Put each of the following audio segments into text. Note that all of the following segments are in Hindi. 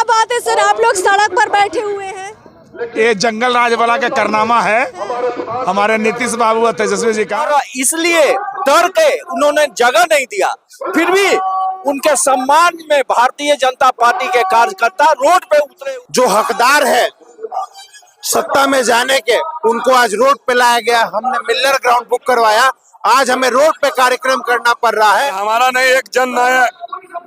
बात है सर, आप लोग सड़क पर बैठे हुए हैं। ये जंगल राज वाला का कारनामा है हमारे नीतीश बाबू और तेजस्वी जी का। इसलिए डर के उन्होंने जगह नहीं दिया, फिर भी उनके सम्मान में भारतीय जनता पार्टी के कार्यकर्ता रोड पे उतरे। जो हकदार है सत्ता में जाने के, उनको आज रोड पे लाया गया। हमने मिलर ग्राउंड बुक करवाया, आज हमें रोड पे कार्यक्रम करना पड़ रहा है। हमारा नहीं, एक जननायक,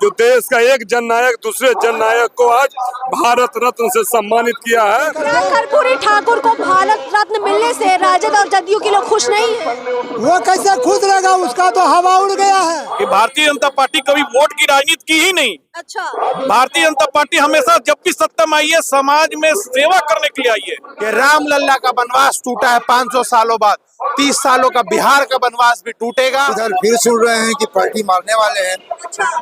जो देश का एक जननायक दूसरे जननायक को आज भारत रत्न से सम्मानित किया है। कर्पूरी ठाकुर को भारत रत्न मिलने से राजद और जदयू के लोग खुश नहीं है। वो कैसे खुश रहेगा, उसका तो हवा उड़ गया है। कि भारतीय जनता पार्टी कभी वोट की राजनीति की ही नहीं। अच्छा, भारतीय जनता पार्टी हमेशा जब भी सत्ता में आई है समाज में सेवा करने के लिए आई है। ये राम लल्ला का वनवास टूटा है 500 सालों बाद, 30 सालों का बिहार का वनवास भी टूटेगा। इधर फिर सुन रहे हैं कि पलटी मारने वाले हैं।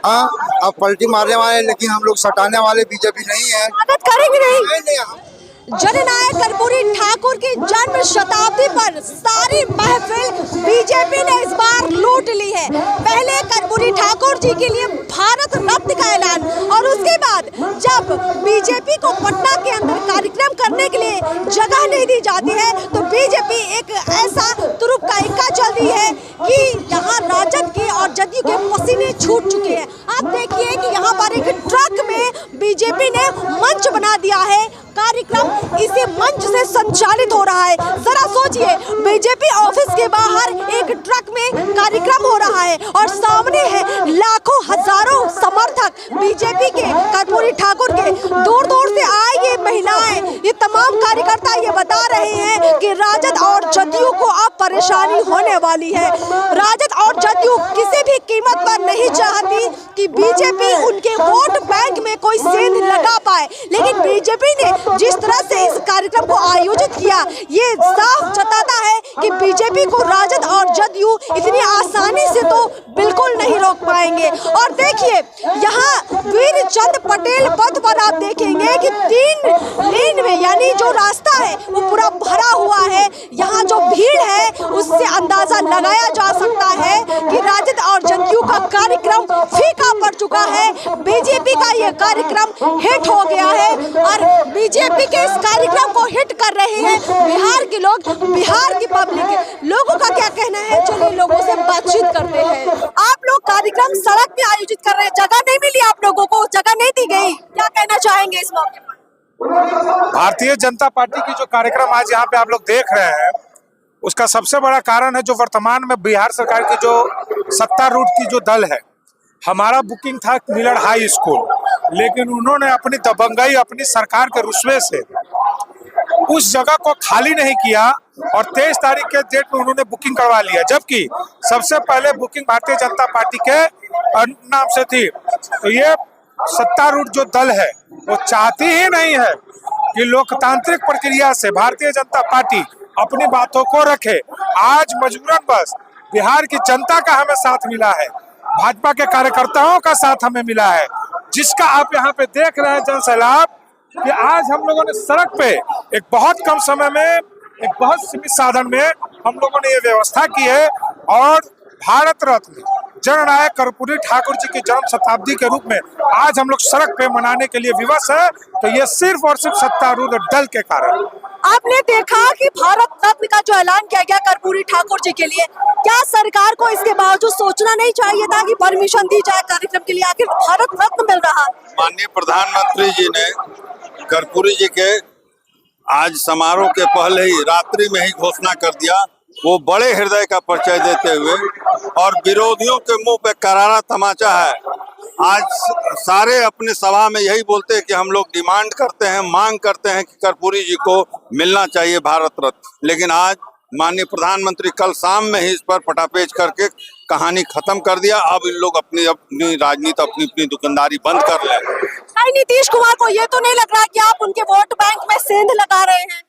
हाँ, अब पलटी मारने वाले, लेकिन हम लोग सटाने वाले बीजेपी नहीं है। स्वागत करेंगे नहीं। नहीं। जननायक कर्पूरी ठाकुर की जन्म शताब्दी पर सारी महफिल बीजेपी ने इस बार लूट ली है। पहले कर्पूरी ठाकुर जी के लिए भारत रत्न का ऐलान, और उसके बाद जब बीजेपी को पटना के अंदर कार्यक्रम करने के लिए जगह नहीं दी जाती है, तो बीजेपी एक ऐसा तुरुप का इक्का चल रही है कि यहाँ राजद के और जदयू के पसीने छूट चुके हैं। आप देखिए कि यहाँ पर एक ट्रक में बीजेपी ने मंच बना दिया है, कार्यक्रम इसी मंच से संचालित हो रहा है। जरा सोचिए, बीजेपी ऑफिस के बाहर एक ट्रक में कार्यक्रम हो रहा है और सामने है लाखों हजारों समर्थक बीजेपी के, कर्पूरी ठाकुर के। दूर दूर से आई ये महिलाएं, ये तमाम कार्यकर्ता ये बता रहे हैं कि राजद और जदयू को अब परेशानी होने वाली है। राजद और जदयू किसी भी कीमत पर नहीं चाहती कि बीजेपी उनके वोट बैंक में कोई सेंध लगा पाए, लेकिन बीजेपी ने जिस तरह से इस कार्यक्रम को आयोजित किया, ये साफ जताता है कि बीजेपी को राजद और जदयू इतनी आसानी से तो बिल्कुल नहीं रोक पाएंगे। और देखिए, यहाँ वीर चंद पटेल पथ पर आप देखेंगे कि 3 लेन में, यानी जो रास्ता है वो पूरा भरा हुआ है। यहाँ जो भीड़ है उससे अंदाजा लगाया जा सकता है कि राजद और जदयू का कार्यक्रम फीका पड़ चुका है। बीजेपी का ये कार्यक्रम हिट हो गया है और बीजेपी के इस कार्यक्रम को हिट कर रहे हैं बिहार के लोग, बिहार की पब्लिक। लोगों का क्या कहना है, चलिए लोगों से बातचीत करते हैं। आप लोग कार्यक्रम सड़क में आयोजित कर रहे हैं, जगह नहीं मिली आप लोगों को, जगह नहीं दी गई, क्या कहना चाहेंगे इस मौके पर? भारतीय जनता पार्टी की जो कार्यक्रम आज यहाँ पे आप लोग देख रहे हैं, उसका सबसे बड़ा कारण है जो वर्तमान में बिहार सरकार की जो सत्तारूढ़ की जो दल है। हमारा बुकिंग था मिलर हाई स्कूल, लेकिन उन्होंने अपनी दबंगई, अपनी सरकार के रुस्वे से उस जगह को खाली नहीं किया और 23 तारीख के डेट में उन्होंने बुकिंग करवा लिया, जबकि सबसे पहले बुकिंग भारतीय जनता पार्टी के नाम से थी। तो ये सत्तारूढ़ जो दल है वो चाहती ही नहीं है कि लोकतांत्रिक प्रक्रिया से भारतीय जनता पार्टी अपनी बातों को रखे। आज मजबूरन बस बिहार की जनता का हमें साथ मिला है, भाजपा के कार्यकर्ताओं का साथ हमें मिला है, जिसका आप यहाँ पे देख रहे हैं जन सैलाब, कि आज हम लोगों ने सड़क पे एक बहुत कम समय में, एक बहुत सीमित साधन में हम लोगों ने ये व्यवस्था की है। और भारत रत्न जननायक कर्पूरी ठाकुर जी की जन्म शताब्दी के रूप में आज हम लोग सड़क पे मनाने के लिए विवश है। तो ये सिर्फ और सिर्फ सत्तारूढ़ दल के कारण। आपने देखा कि भारत रत्न का जो ऐलान किया गया कर्पूरी ठाकुर जी के लिए, क्या सरकार को इसके बावजूद सोचना नहीं चाहिए था कि परमिशन दी जाए कार्यक्रम के लिए? आखिर भारत रत्न मिल रहा है। माननीय प्रधानमंत्री जी ने कर्पूरी जी के आज समारोह के पहले ही रात्रि में ही घोषणा कर दिया। वो बड़े हृदय का परिचय देते हुए, और विरोधियों के मुंह पे करारा तमाचा है। आज सारे अपने सभा में यही बोलते हैं कि हम लोग डिमांड करते हैं, मांग करते हैं कि कर्पूरी जी को मिलना चाहिए भारत रत्न। लेकिन आज माननीय प्रधानमंत्री कल शाम में ही इस पर पटापेच करके कहानी खत्म कर दिया। अब इन लोग अपनी राजनीति, अपनी दुकानदारी बंद कर ले। नीतीश कुमार को ये तो नहीं लग रहा कि आप उनके वोट बैंक में सेंध लगा रहे हैं?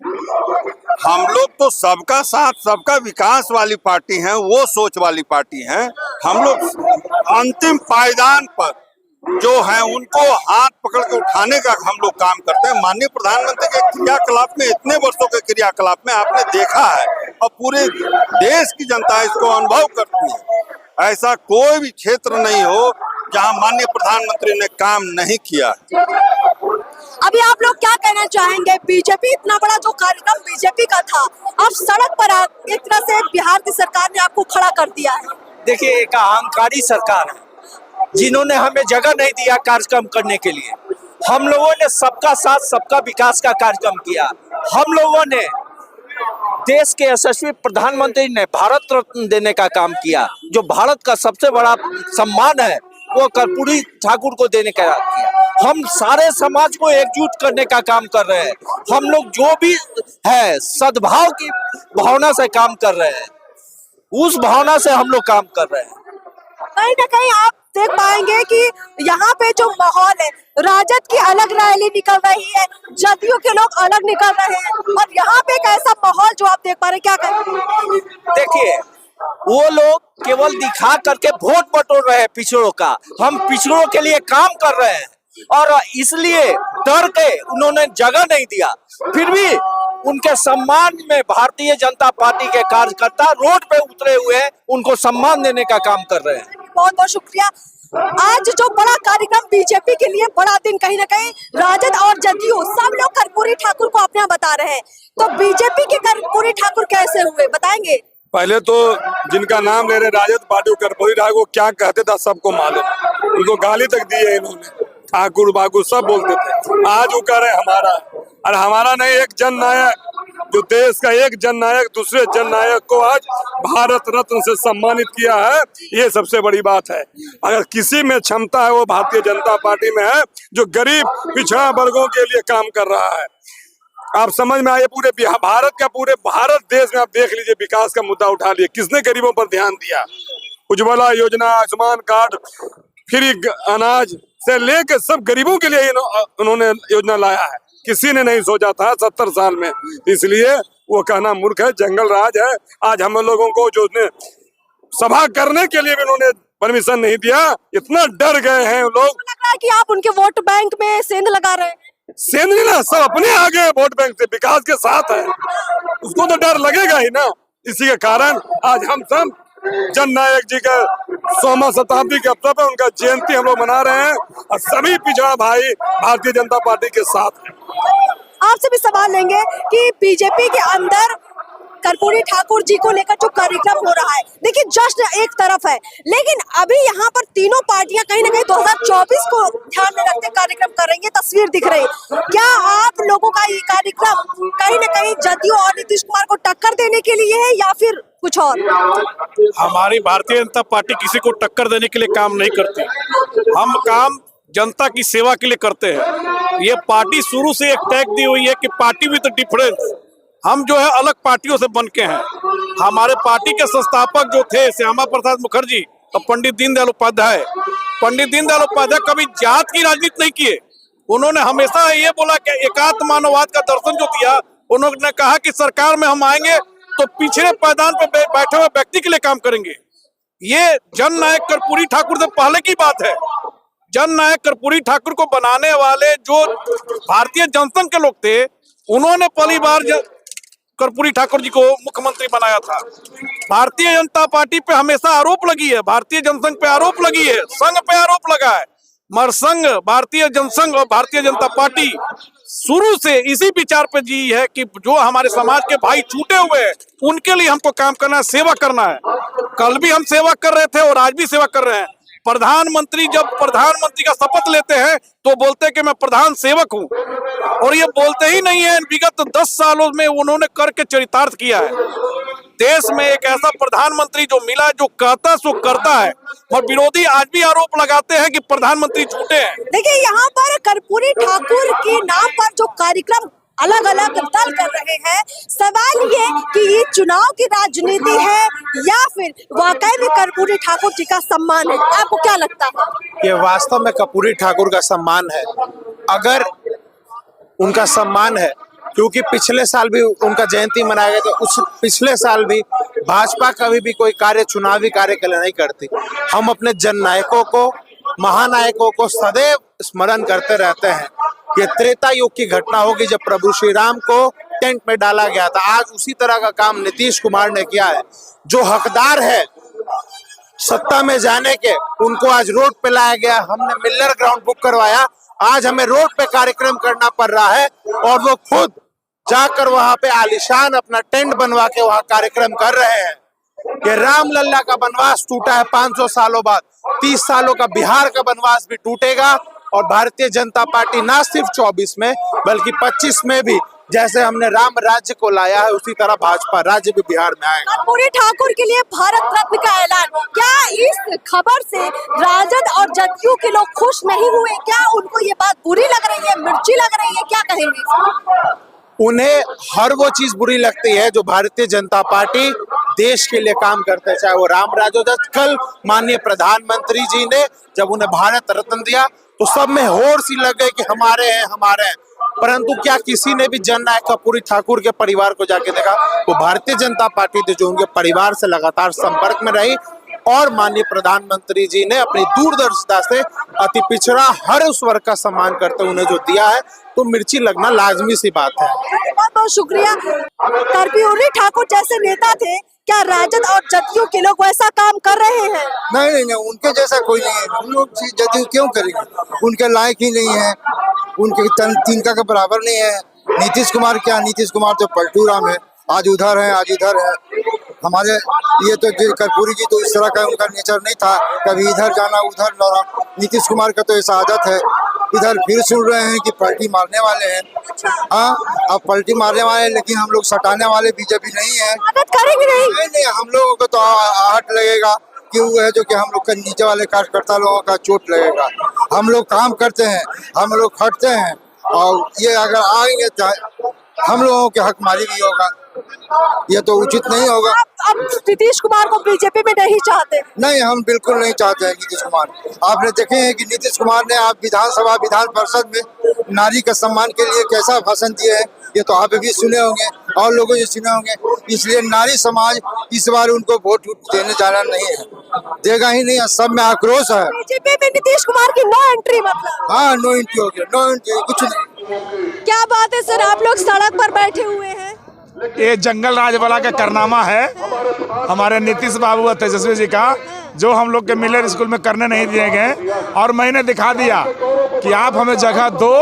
हम लोग तो सबका साथ, सबका विकास वाली पार्टी हैं, वो सोच वाली पार्टी हैं। हम लोग अंतिम पायदान पर जो है उनको हाथ पकड़ के उठाने का हम लोग काम करते हैं। माननीय प्रधानमंत्री के क्रियाकलाप में, इतने वर्षों के क्रियाकलाप में आपने देखा है और पूरे देश की जनता इसको अनुभव करती है। ऐसा कोई भी क्षेत्र नहीं हो जहां माननीय प्रधानमंत्री ने काम नहीं किया। अभी आप लोग क्या कहना चाहेंगे? बीजेपी इतना बड़ा जो कार्यक्रम बीजेपी का था, अब सड़क पर एक तरह से बिहार की सरकार ने आपको खड़ा कर दिया है। देखिए, एक अहंकारी सरकार है जिन्होंने हमें जगह नहीं दिया कार्यक्रम करने के लिए। हम लोगों ने सबका साथ सबका विकास का कार्यक्रम किया। हम लोगों ने देश के यशस्वी प्रधानमंत्री ने भारत रत्न देने का काम किया। जो भारत का सबसे बड़ा सम्मान है वो कर्पूरी ठाकुर को देने का किया। हम सारे समाज को एकजुट करने का काम कर रहे हैं। हम लोग जो भी है सद्भाव की भावना से काम कर रहे हैं, उस भावना से हम लोग काम कर रहे हैं। कहीं ना कहीं आप देख पाएंगे कि यहाँ पे जो माहौल है, राजद की अलग रैली निकल रही है, जदयू के लोग अलग निकल रहे हैं, और यहाँ पे एक ऐसा माहौल जो आप देख पा रहे हैं, क्या कहेंगे? देखिए, वो लोग केवल दिखा करके वोट बटोर रहे हैं पिछड़ों का। हम पिछड़ों के लिए काम कर रहे हैं और इसलिए डर के उन्होंने जगह नहीं दिया। फिर भी उनके सम्मान में भारतीय जनता पार्टी के कार्यकर्ता रोड पे उतरे हुए हैं, उनको सम्मान देने का काम कर रहे हैं। बहुत बहुत शुक्रिया। आज जो बड़ा कार्यक्रम बीजेपी के लिए बड़ा दिन, कहीं ना कहीं राजद और जदयू सब लोग कर्पूरी ठाकुर को अपना बता रहे हैं, तो बीजेपी के कर्पूरी ठाकुर कैसे हुए बताएंगे? पहले तो जिनका नाम ले रहे राजद पार्टी कर्पूरी ठाकुर क्या कहते था सबको मालूम। उनको गाली तक दी है इन्होंने, ठाकुर बाकुर सब बोलते थे। आज वो कह रहे हमारा, और हमारा नहीं, एक जननायक, जो देश का एक जननायक दूसरे जननायक को आज भारत रत्न से सम्मानित किया है, ये सबसे बड़ी बात है। अगर किसी में क्षमता है वो भारतीय जनता पार्टी में है, जो गरीब पिछड़ा वर्गों के लिए काम कर रहा है। आप समझ में आए, पूरे भारत का, पूरे भारत देश में आप देख लीजिए, विकास का मुद्दा उठा लिए, किसने गरीबों पर ध्यान दिया? उज्ज्वला योजना, आयुष्मान कार्ड, फ्री अनाज से लेकर सब गरीबों के लिए उन्होंने योजना लाया है। किसी ने नहीं सोचा था 70 साल में, इसलिए वो कहना मूर्ख है, जंगल राज है। आज हम लोगों को जो सभा करने के लिए भी उन्होंने परमिशन नहीं दिया, इतना डर गए हैं लोग। लग रहा है कि आप उनके वोट बैंक में सेंध लगा रहे हैं। सेंध नहीं ना, सब अपने आगे वोट बैंक से विकास के साथ है, उसको तो डर लगेगा ही ना। इसी के कारण आज हम सब जननायक जी का 100वां शताब्दी के अवसर पर उनका जयंती हम लोग मना रहे हैं और सभी पिछड़ा भाई भारतीय जनता पार्टी के साथ हैं। आपसे भी सवाल लेंगे कि बीजेपी के अंदर कर्पूरी ठाकुर जी को लेकर जो कार्यक्रम हो रहा है, देखिए जश्न एक तरफ है, लेकिन अभी यहाँ पर तीनों पार्टियां कहीं ना कहीं 2024 को ध्यान में रखते कार्यक्रम कर रही है, तस्वीर दिख रही है। क्या आप लोगों का ये कार्यक्रम कहीं ना कहीं जदयू और नीतीश कुमार को टक्कर देने के लिए है या फिर कुछ और? हमारी भारतीय जनता पार्टी किसी को टक्कर देने के लिए काम नहीं करती। हम काम जनता की सेवा के लिए करते हैं। ये पार्टी शुरू से एक टैग दी हुई है कि पार्टी विद डिफरेंस। हम जो है अलग पार्टियों से बन के हैं। हमारे पार्टी के संस्थापक जो थे श्यामा प्रसाद मुखर्जी और पंडित दीनदयाल उपाध्याय, कभी जात की राजनीति नहीं किए। उन्होंने हमेशा ये बोला कि एकात्म मानववाद का दर्शन जो दिया, उन्होंने कहा कि सरकार में हम आएंगे तो पिछड़े पायदान पर बैठे हुए व्यक्ति के लिए काम करेंगे। ये जननायक कर्पूरी ठाकुर से पहले की बात है। जननायक कर्पूरी ठाकुर को बनाने वाले जो भारतीय जनसंघ के लोग थे, उन्होंने पहली बार कर्पूरी ठाकुर जी को मुख्यमंत्री बनाया था। भारतीय जनता पार्टी पे हमेशा आरोप लगी है, भारतीय जनसंघ पे आरोप लगी है, संघ पे आरोप लगा है, मगर संघ, भारतीय जनसंघ और भारतीय जनता पार्टी शुरू से इसी विचार पे जी है कि जो हमारे समाज के भाई छूटे हुए हैं उनके लिए हमको काम करना है, सेवा करना है। कल भी हम सेवा कर रहे थे और आज भी सेवा कर रहे हैं। प्रधानमंत्री जब प्रधानमंत्री का शपथ लेते हैं तो बोलते हैं कि मैं प्रधान सेवक हूं, और ये बोलते ही नहीं है, विगत 10 सालों में उन्होंने करके चरितार्थ किया है। देश में एक ऐसा प्रधानमंत्री जो मिला जो कहता सो करता है, और विरोधी आज भी आरोप लगाते हैं कि प्रधानमंत्री झूठे हैं। देखिए यहाँ पर कर्पूरी ठाकुर के नाम पर जो कार्यक्रम अलग अलग दल कर रहे हैं, सवाल ये कि ये चुनाव की राजनीति है या फिर वाकई में कर्पूरी ठाकुर जी का सम्मान है? आपको क्या लगता है? ये वास्तव में कर्पूरी ठाकुर का सम्मान है। अगर उनका सम्मान है, क्योंकि पिछले साल भी उनका जयंती मनाया गया, तो उस पिछले साल भी भाजपा कभी भी कोई कार्य चुनावी कार्य के लिए नहीं करती। हम अपने जननायकों को, महानायकों को सदैव स्मरण करते रहते हैं। ये त्रेता युग की घटना होगी जब प्रभु श्री राम को टेंट में डाला गया था। आज उसी तरह का काम नीतीश कुमार ने किया है। जो हकदार है सत्ता में जाने के, उनको आज रोड पे लाया गया। हमने मिलर ग्राउंड बुक करवाया, आज हमें रोड पे कार्यक्रम करना पड़ रहा है और वो खुद जाकर वहां पे आलिशान अपना टेंट बनवा के वहां कार्यक्रम कर रहे हैं कि राम लल्ला का वनवास टूटा है 500 सालों बाद, 30 सालों का बिहार का वनवास भी टूटेगा और भारतीय जनता पार्टी ना सिर्फ 24 में बल्कि 25 में भी जैसे हमने राम राज्य को लाया है उसी तरह भाजपा राज्य भी बिहार में आएगा। कर्पूरी ठाकुर के लिए भारत रत्न का ऐलान, क्या इस खबर से राजद और जदयू के लोग खुश नहीं हुए? क्या उनको ये बात बुरी लग रही है, मिर्ची लग रही है, क्या कहेंगे? उन्हें हर वो चीज बुरी लगती है जो भारतीय जनता पार्टी देश के लिए काम करते हैं, चाहे वो राम राज्य हो। कल माननीय प्रधानमंत्री जी ने जब उन्हें भारत रत्न दिया तो सब में होड़ सी लग गई कि हमारे हैं हमारे हैं, परंतु क्या किसी ने भी जननायक कर्पूरी ठाकुर के परिवार को जाके देखा? वो भारतीय जनता पार्टी थी जो उनके परिवार से लगातार संपर्क में रही और माननीय प्रधानमंत्री जी ने अपनी दूरदर्शिता से अति पिछड़ा हर उस वर्ग का सम्मान करते हुए उन्हें जो दिया है, तो मिर्ची लगना लाजमी सी बात है। बहुत बहुत शुक्रिया। कर्पूरी ठाकुर जैसे नेता थे, क्या राजद और जदयू के लोग वैसा काम कर रहे हैं? नहीं, उनके जैसा कोई नहीं है। हम लोग जदयू क्यों करेंगे? उनके लायक ही नहीं है, उनके तिनका के बराबर नहीं है। नीतीश कुमार क्या, नीतीश कुमार तो पलटू राम है, आज उधर है आज इधर है। हमारे ये तो कर्पूरी जी तो इस तरह का उनका नेचर नहीं था, कभी इधर जाना उधर लड़ा। नीतीश कुमार का तो ऐसा आदत है, इधर फिर सुन रहे हैं कि पलटी मारने वाले हैं। हाँ, अब पलटी मारने वाले, लेकिन हम लोग सटाने वाले बीजेपी नहीं है। मदद करेंगे नहीं, हम लोगों को तो आहट लगेगा कि वो है जो कि हम लोग के नीचे वाले कार्यकर्ता लोगों का चोट लगेगा। हम लोग काम करते हैं, हम लोग खटते हैं और ये अगर आएंगे तो हम लोगों के हकमारी भी होगा, ये तो उचित नहीं होगा। अब नीतीश कुमार को बीजेपी में नहीं चाहते? नहीं, हम बिल्कुल नहीं चाहते हैं नीतीश कुमार। आपने देखे हैं कि नीतीश कुमार ने आप विधान परिषद में नारी के सम्मान के लिए कैसा भाषण दिए हैं, ये तो आप भी सुने होंगे और लोगों ने सुने होंगे। इसलिए नारी समाज इस बार उनको वोट देने जाना नहीं है, देगा ही नहीं, सब में आक्रोश है। बीजेपी में नीतीश कुमार की नो एंट्री मतलब? हाँ, नो एंट्री हो गया, नो एंट्री, कुछ नहीं। क्या बात है सर, आप लोग सड़क पर बैठे हुए हैं? ये जंगल राज वाला का कारनामा है हमारे नीतीश बाबू और तेजस्वी जी का, जो हम लोग के मिलर स्कूल में करने नहीं दिए गए और मैंने दिखा दिया कि आप हमें जगह दो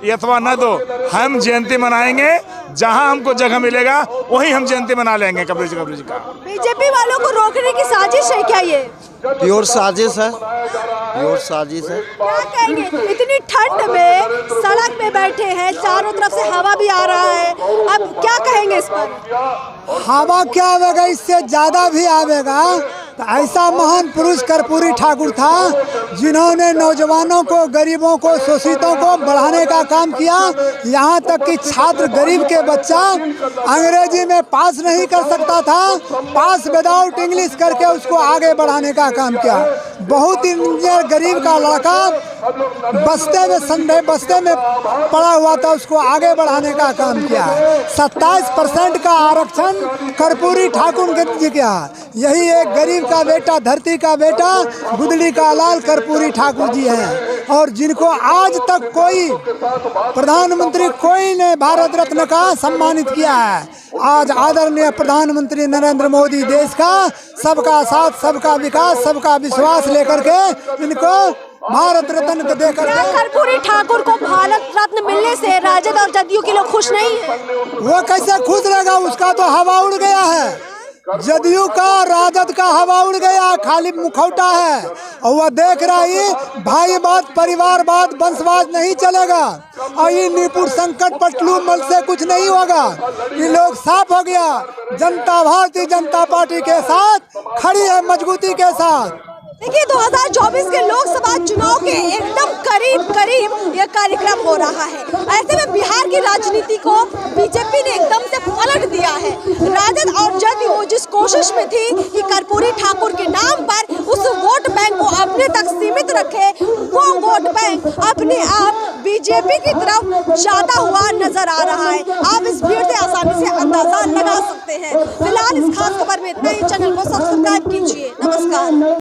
अथवा न दो, हम जयंती मनाएंगे, जहां हमको जगह मिलेगा वहीं हम जयंती मना लेंगे कर्पूरी जी का। बीजेपी वालों को रोकने की साजिश है क्या ये? प्योर साजिश है, प्योर साजिश है। क्या कहेंगे, इतनी ठंड में सड़क पे बैठे हैं, चारों तरफ से हवा भी आ रहा है, अब क्या कहेंगे इस पर? हवा क्या आवेगा, इससे ज्यादा भी आवेगा। तो ऐसा महान पुरुष कर्पूरी ठाकुर था जिन्होंने नौजवानों को, गरीबों को, शोषितों को बढ़ाने का काम किया। यहाँ तक कि छात्र, गरीब के बच्चा अंग्रेजी में पास नहीं कर सकता था, पास विदाउट इंग्लिश करके उसको आगे बढ़ाने का काम किया। बहुत इंजीनियर गरीब का लड़का बस्ते में पड़ा हुआ था, उसको आगे बढ़ाने का काम किया। 27% का आरक्षण कर्पूरी ठाकुर ने किया। यही एक गरीब का बेटा, धरती का बेटा, गुदड़ी का लाल कर्पूरी ठाकुर जी हैं और जिनको आज तक कोई प्रधानमंत्री कोई ने भारत रत्न का सम्मानित किया है। आज आदरणीय प्रधानमंत्री नरेंद्र मोदी देश का सबका साथ, सबका विकास, सबका विश्वास लेकर के इनको भारत रत्न देकर के। कर्पूरी ठाकुर को भारत रत्न मिलने से राजद और जदयू के लोग खुश नहीं है? वो कैसे खुश रहेगा, उसका तो हवा उड़ गया है। जदयू का, राजद का हवा उड़ गया, खाली मुखौटा है और वह देख रही भाईवाद, परिवारवाद, वंशवाद नहीं चलेगा और ये निपुण संकट पटलू मल से कुछ नहीं होगा। ये लोग साफ हो गया, जनता भारतीय जनता पार्टी के साथ खड़ी है, मजबूती के साथ। देखिए 2024 के लोकसभा चुनाव के एकदम करीब ये कार्यक्रम हो रहा है। ऐसे में बिहार की राजनीति को बीजेपी ने एकदम से पलट दिया है। राजद और जदयू जिस कोशिश में थी कि कर्पूरी ठाकुर के नाम पर उस वोट बैंक को अपने तक सीमित रखे, वो वोट बैंक अपने आप बीजेपी की तरफ जाता हुआ नजर आ रहा है। आप इस भीड़ से आसानी से अंदाजा लगा सकते हैं। फिलहाल इस खास खबर में इतना ही। चैनल को सब्सक्राइब कीजिए। नमस्कार।